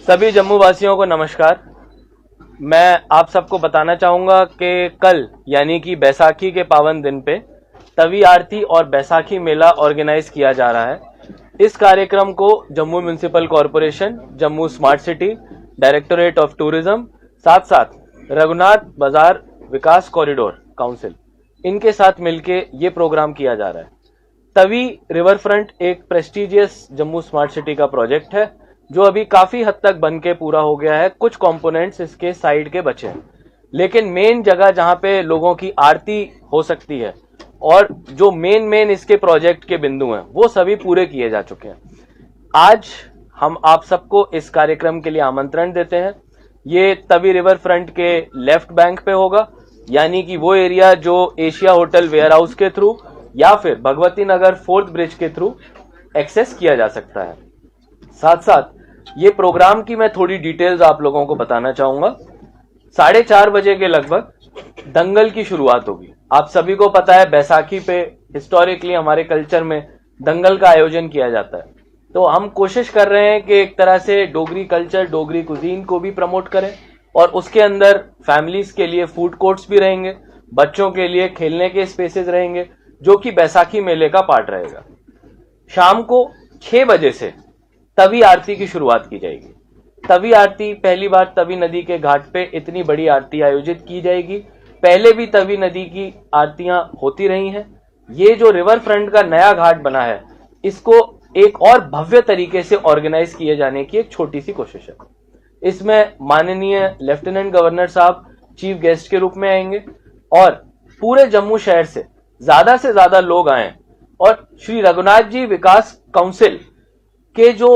सभी जम्मू वासियों को नमस्कार। मैं आप सबको बताना चाहूँगा कि कल यानी कि बैसाखी के पावन दिन पे तवी आरती और बैसाखी मेला ऑर्गेनाइज किया जा रहा है। इस कार्यक्रम को Jammu municipal corporation, Jammu smart city, directorate of tourism, साथ साथ रघुनाथ बाजार विकास कॉरिडोर काउंसिल, इनके साथ मिलके ये प्रोग्राम किया जा रहा है। तवी रिवर फ्रंट एक प्रेस्टिजियस जम्मू स्मार्ट सिटी का प्रोजेक्ट है जो अभी काफी हद तक बन के पूरा हो गया है। कुछ कंपोनेंट्स इसके साइड के बचे हैं, लेकिन मेन जगह जहां पे लोगों की आरती हो सकती है और जो मेन इसके प्रोजेक्ट के बिंदु हैं वो सभी पूरे किए जा चुके हैं। आज हम आप सबको इस कार्यक्रम के लिए आमंत्रण देते हैं। ये तवी रिवर फ्रंट के लेफ्ट बैंक पे होगा, यानी कि वो एरिया जो एशिया होटल वेयर हाउस के थ्रू या फिर भगवती नगर 4th ब्रिज के थ्रू एक्सेस किया जा सकता है। साथ साथ ये प्रोग्राम की मैं थोड़ी डिटेल्स आप लोगों को बताना चाहूंगा। 4:30 बजे के लगभग दंगल की शुरुआत होगी। आप सभी को पता है बैसाखी पे हिस्टोरिकली हमारे कल्चर में दंगल का आयोजन किया जाता है, तो हम कोशिश कर रहे हैं कि एक तरह से डोगरी कल्चर, डोगरी कुजीन को भी प्रमोट करें और उसके अंदर फैमिलीज के लिए फूड कोर्ट्स भी रहेंगे, बच्चों के लिए खेलने के स्पेसेस रहेंगे, जो कि बैसाखी मेले का पार्ट रहेगा। शाम को 6 बजे से तवी आरती की शुरुआत की जाएगी। तवी आरती पहली बार तवी नदी के घाट पे इतनी बड़ी आरती आयोजित की जाएगी। पहले भी तवी नदी की आरतियां होती रही हैं। ये जो रिवर फ्रंट का नया घाट बना है, इसको एक और भव्य तरीके से ऑर्गेनाइज किए जाने की एक छोटी सी कोशिश है। इसमें माननीय लेफ्टिनेंट गवर्नर साहब चीफ गेस्ट के रूप में आएंगे और पूरे जम्मू शहर से ज्यादा लोग आए और श्री रघुनाथ जी विकास काउंसिल के जो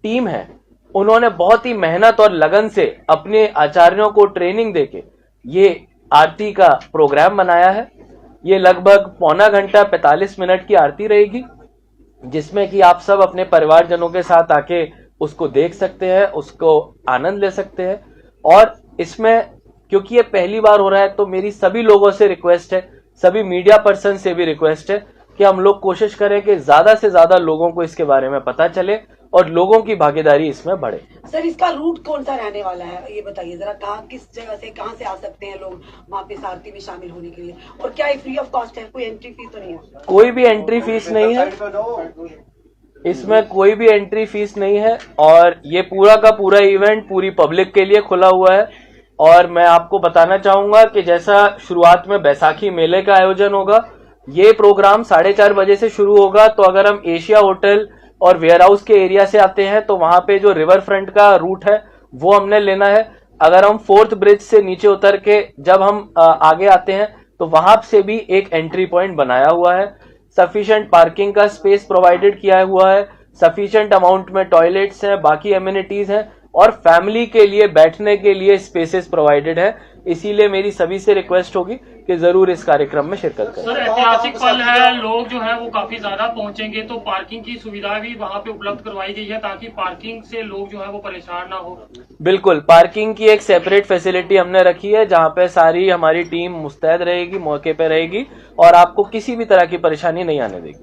टीम है उन्होंने बहुत ही मेहनत और लगन से अपने आचार्यों को ट्रेनिंग देके ये आरती का प्रोग्राम बनाया है। ये लगभग पौना घंटा 45 मिनट की आरती रहेगी, जिसमें कि आप सब अपने परिवारजनों के साथ आके उसको देख सकते हैं, उसको आनंद ले सकते हैं। और इसमें क्योंकि ये पहली बार हो रहा है तो मेरी सभी लोगों से रिक्वेस्ट है, सभी मीडिया पर्सन से भी रिक्वेस्ट है कि हम लोग कोशिश करें कि ज्यादा से ज्यादा लोगों को इसके बारे में पता चले और लोगों की भागीदारी इसमें बढ़े। सर, इसका रूट कौन सा रहने वाला है, ये बताइए जरा। किस जगह से, कहां से आ सकते हैं लोग वहाँ पे आरती में शामिल होने के लिए? और क्या ये फ्री ऑफ कॉस्ट है? कोई एंट्री फीस तो नहीं है? कोई भी एंट्री फीस नहीं है, इसमें कोई भी एंट्री फीस नहीं है और ये पूरा का पूरा इवेंट पूरी पब्लिक के लिए खुला हुआ है। और मैं आपको बताना चाहूंगा कि जैसा शुरुआत में बैसाखी मेले का आयोजन होगा, ये प्रोग्राम 4:30 बजे से शुरू होगा। तो अगर हम एशिया होटल और वेयर हाउस के एरिया से आते हैं तो वहां पे जो रिवर फ्रंट का रूट है वो हमने लेना है। अगर हम 4th ब्रिज से नीचे उतर के जब हम आगे आते हैं तो वहां से भी एक एंट्री पॉइंट बनाया हुआ है। सफिशिएंट पार्किंग का स्पेस प्रोवाइडेड किया हुआ है, सफिशिएंट अमाउंट में टॉयलेट्स हैं, बाकी एमिनिटीज हैं और फैमिली के लिए बैठने के लिए स्पेसेस प्रोवाइडेड है। इसीलिए मेरी सभी से रिक्वेस्ट होगी कि जरूर इस कार्यक्रम में शिरकत करें। सर, ऐतिहासिक पल है, लोग जो है वो काफी ज्यादा पहुंचेंगे, तो पार्किंग की सुविधा भी वहां पे उपलब्ध करवाई गई है ताकि पार्किंग से लोग जो है वो परेशान ना हो। बिल्कुल, पार्किंग की एक सेपरेट फैसिलिटी हमने रखी है जहां पे सारी हमारी टीम मुस्तैद रहेगी, मौके पे रहेगी और आपको किसी भी तरह की परेशानी नहीं आने देगी।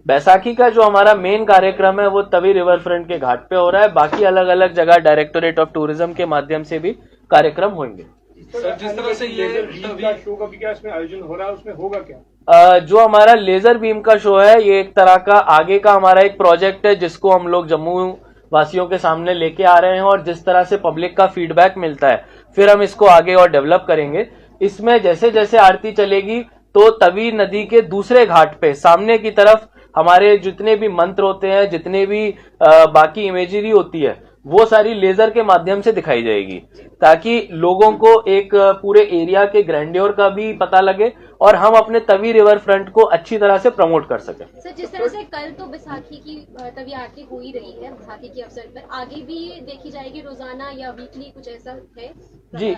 बैसाखी का जो हमारा मेन कार्यक्रम है वो तवी रिवर फ्रंट के घाट पे हो रहा है। बाकी अलग अलग जगह डायरेक्टोरेट ऑफ टूरिज्म के माध्यम से भी कार्यक्रम होंगे। सर, जिस तरह से ये शो का भी क्या इसमें आयोजन हो रहा है, उसमें होगा क्या? जो हमारा लेजर बीम का शो है, ये एक तरह का आगे का हमारा एक प्रोजेक्ट है जिसको हम लोग जम्मू वासियों के सामने लेके आ रहे हैं और जिस तरह से पब्लिक का फीडबैक मिलता है फिर हम इसको आगे और डेवलप करेंगे। इसमें जैसे जैसे आरती चलेगी तो तवी नदी के दूसरे घाट पे सामने की तरफ हमारे जितने भी मंत्र होते हैं, जितने भी बाकी इमेजरी होती है, वो सारी लेजर के माध्यम से दिखाई जाएगी ताकि लोगों को एक पूरे एरिया के ग्रैंड्योर का भी पता लगे और हम अपने तवी रिवर फ्रंट को अच्छी तरह से प्रमोट कर सकें। सर, जिस तरह से कल तो बैसाखी की तवी आरती हो ही रही है, बैसाखी के अवसर पर आगे भी देखी जाएगी रोजाना या वीकली, कुछ ऐसा है? जी,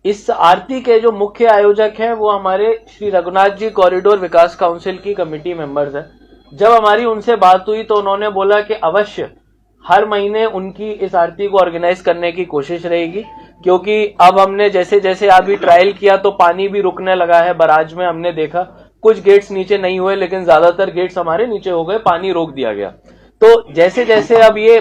इस आरती के जो मुख्य आयोजक हैं वो हमारे श्री रघुनाथ जी कॉरिडोर विकास काउंसिल की कमेटी मेंबर्स हैं। जब हमारी उनसे बात हुई तो उन्होंने बोला कि अवश्य हर महीने उनकी इस आरती को ऑर्गेनाइज करने की कोशिश रहेगी, क्योंकि अब हमने जैसे जैसे अभी ट्रायल किया तो पानी भी रुकने लगा है। बराज में हमने देखा कुछ गेट्स नीचे नहीं हुए, लेकिन ज्यादातर गेट्स हमारे नीचे हो गए, पानी रोक दिया गया। तो जैसे जैसे अब ये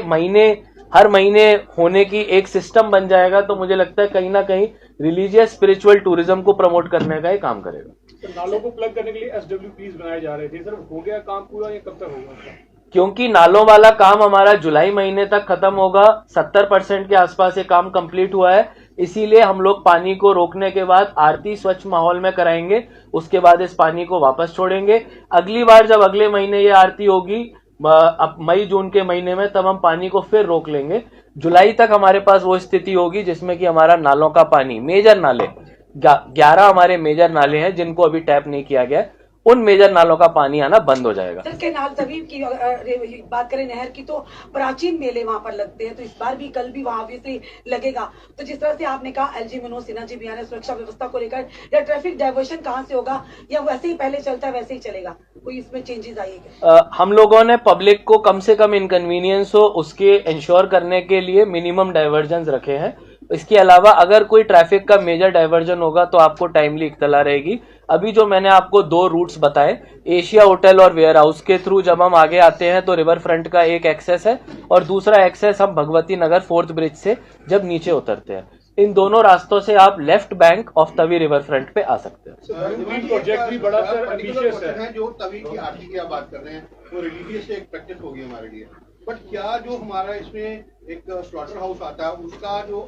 हर महीने होने की एक सिस्टम बन जाएगा, तो मुझे लगता है कहीं ना कहीं रिलीजियस स्पिरिचुअल टूरिज्म को प्रमोट करने का ही काम करेगा। तो नालों को प्लग करने के लिए SWPs बनाए जा रहे थे सर, हो गया काम पूरा या कब तक होगा? क्योंकि नालों वाला काम हमारा जुलाई महीने तक खत्म होगा, 70% के आसपास ये काम कंप्लीट हुआ है, इसीलिए हम लोग पानी को रोकने के बाद आरती स्वच्छ माहौल में कराएंगे, उसके बाद इस पानी को वापस छोड़ेंगे। अगली बार जब अगले महीने ये आरती होगी अब मई जून के महीने में, तब हम पानी को फिर रोक लेंगे। जुलाई तक हमारे पास वो स्थिति होगी जिसमें कि हमारा नालों का पानी, मेजर नाले 11 हमारे मेजर नाले हैं जिनको अभी टैप नहीं किया गया है, उन मेजर नालों का पानी आना बंद हो जाएगा। सर केनाल तवीब की बात करें नहर की, तो प्राचीन मेले वहां पर लगते हैं, तो इस बार भी कल भी वहां ऑब्वियसली लगेगा। तो जिस तरह से आपने कहा LG मनोज सिन्हा जी भी आने सुरक्षा व्यवस्था को लेकर, या ट्रैफिक डाइवर्शन कहाँ से होगा, या वैसे ही पहले चलता है वैसे ही चलेगा, कोई इसमें चेंजेस आएगा? हम लोगों ने पब्लिक को कम से कम इनकन्वीनियंस हो उसके इंश्योर करने के लिए मिनिमम डाइवर्जन रखे हैं। इसके अलावा अगर कोई ट्रैफिक का मेजर डाइवर्जन होगा तो आपको टाइमली इत्तला रहेगी। अभी जो मैंने आपको 2 रूट्स बताए, एशिया होटल और वेयर हाउस के थ्रू जब हम आगे आते हैं तो रिवर फ्रंट का एक एक्सेस है, और दूसरा एक्सेस हम भगवती नगर 4th ब्रिज से जब नीचे उतरते हैं। इन दोनों रास्तों से आप left bank of Tawi river front पे आ सकते हैं। प्रोजेक्ट भी बड़ा सर एम्बिशियस है। जो तवी की आरती की आप बात कर रहे हैं, वो रिलीजियस एक प्रैक्टिस होगी हमारे लिए, बट क्या जो हमारा इसमें एक स्लॉटर हाउस आता है उसका जो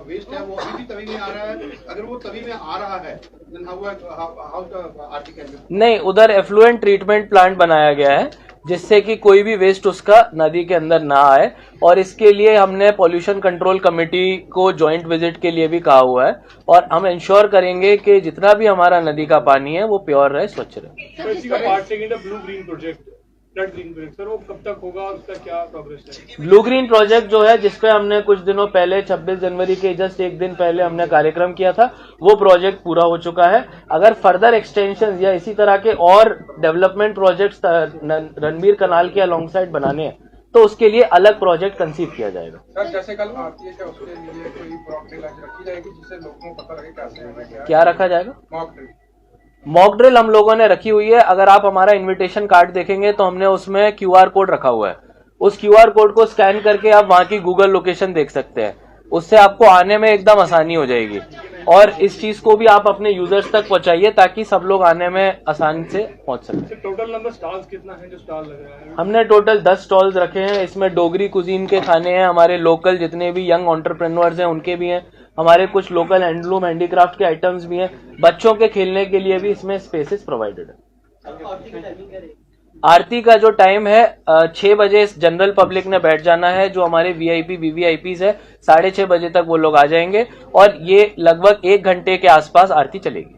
वेस्ट है वो अभी भी तवी में आ रहा है? अगर वो तवी में आ रहा है नहीं, उधर एफ्लुएंट ट्रीटमेंट प्लांट बनाया गया है जिससे कि कोई भी वेस्ट उसका नदी के अंदर ना आए, और इसके लिए हमने पॉल्यूशन कंट्रोल कमेटी को जॉइंट विजिट के लिए भी कहा हुआ है, और हम इंश्योर करेंगे कि जितना भी हमारा नदी का पानी है वो प्योर रहे, स्वच्छ रहे। तो इसी का part second blue green project, flood green project, sir वो कब तक होगा, उसका क्या प्रोग्रेस है? ब्लू ग्रीन प्रोजेक्ट जो है, जिसपे हमने कुछ दिनों पहले 26 जनवरी के जस्ट एक दिन पहले हमने कार्यक्रम किया था, वो प्रोजेक्ट पूरा हो चुका है। अगर फर्दर एक्सटेंशन या इसी तरह के और डेवलपमेंट प्रोजेक्ट्स रणबीर कनाल के अलोंग साइड बनाने हैं तो उसके लिए अलग प्रोजेक्ट कंसीव किया जाएगा। सर जैसे कल आरती है, क्या उसके लिए कोई मॉक ड्रिल रखी जाएगी जिससे लोगों को पता लगे कैसे क्या रखा जाएगा? मॉक ड्रिल हम लोगों ने रखी हुई है। अगर आप हमारा इनविटेशन कार्ड देखेंगे तो हमने उसमें QR कोड रखा हुआ है, उस QR कोड को स्कैन करके आप वहां की गूगल लोकेशन देख सकते हैं, उससे आपको आने में एकदम आसानी हो जाएगी। और इस चीज को भी आप अपने यूजर्स तक पहुंचाइए ताकि सब लोग आने में आसानी से पहुंच सके। टोटल नंबर स्टॉल्स कितना है जो स्टॉल लग रहा है? हमने टोटल 10 स्टॉल्स रखे हैं। इसमें डोगरी कुजीन के खाने हैं, हमारे लोकल जितने भी यंग एंटरप्रेन्योर्स हैं उनके भी हैं, हमारे कुछ लोकल हैंडलूम हैंडीक्राफ्ट के आइटम्स भी हैं, बच्चों के खेलने के लिए भी इसमें स्पेसेस प्रोवाइडेड है। आरती का जो टाइम है 6 बजे जनरल पब्लिक ने बैठ जाना है, जो हमारे VIP VVIPs है 6:30 बजे तक वो लोग आ जाएंगे, और ये लगभग 1 घंटे के आसपास आरती चलेगी।